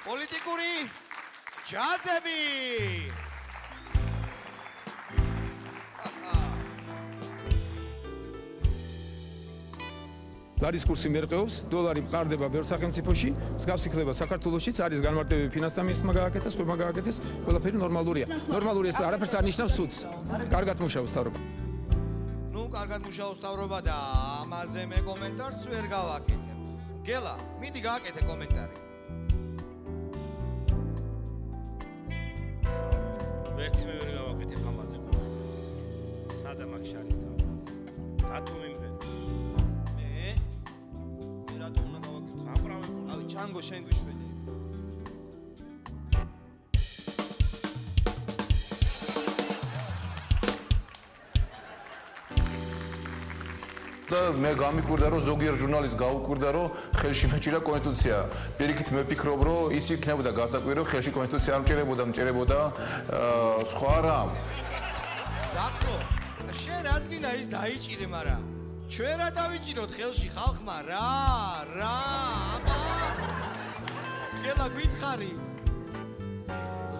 პოლიტიკური ჯაზები. ლარის კურსი მერყეობს, დოლარი მყარდება ბევრ სახელმწიფოში, მსგავსი ხდება საქართველოშიც, არის განმარტებები ფინანსთა მინისტრმა გააკეთეს, ხმა გააკეთეს, ყველაფერი ნორმალურია. ნორმალური ეს არაფერს არ ნიშნავს სუც. კარგად მუშაობს თავრობა. ნუ კარგად მუშაობს თავრობა და ამაზე მე კომენტარს ვერ გავაკეთებ. გელა, მიდი გააკეთე კომენტარი. ვერც მე ვერ გავაკეთებ ამაზე კომენტარს. სადა მაგ შარის თავი. დათუ მიმდე. რატო უნდა გავაკეთო? აბრალებული. ავი ჩანგო შენ გვიშველი. და მე გამიკვირდა რომ ზოგიერთ ჟურნალისტს გაუკვირდა რომ ხელში მეჭირა კონსტიტუცია. პირიქით მე ვფიქრობ რომ ის იქნებოდა გასაკვირი რომ ხელში კონსტიტუცია არ მჭირებოდა სხვა რამ. ზაკრო, შენ რაც გინდა ის დაიჭირე, მაგრამ ჩვენ რა დავიჭიროთ ხელში ხალხმა რა აბა გელა გითხარი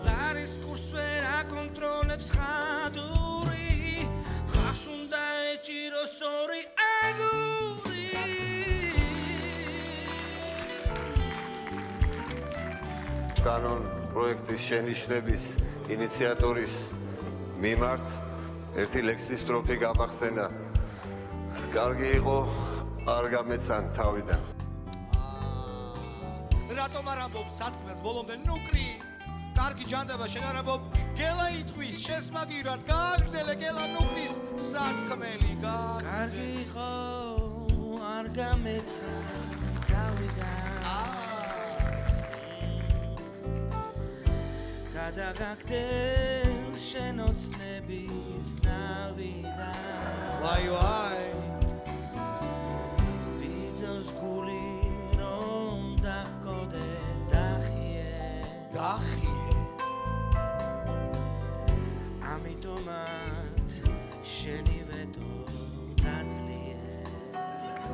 ლარის კურს ვერ აკონტროლებს ხადური ხალხს უნდა ეჭიროს ორი აგური კანონ პროექტის შენიშვნების ინიციატორის მიმართ ერთი ლექსის სტროფი გამახსენა კარგი იყო არ გამეცან თავიდან რატომ არ ამბობ სათქმეს ბოლომდე ნუკრი კარგი ჯანდაბა შენ არ ამბობ გელა იტყვის შესმაგირად გააგრძელე გელა ნუკრის სათქმელი კარგი იყო არ გამეცან თავიდან გადაგაგდეს შენ ოცნების ნავიდან ვაი ვაი დახიე ამიტომაც შენი ვეტო დაძლიე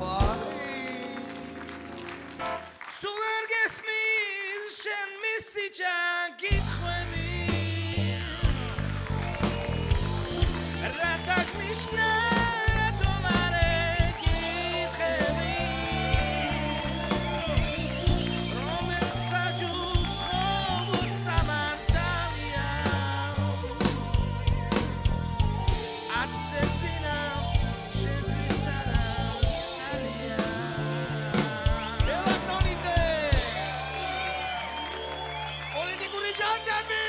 ვაი სულ არ გესმის შენ მისი ჩაგითხვევი რა დაგნიშნა Johnson!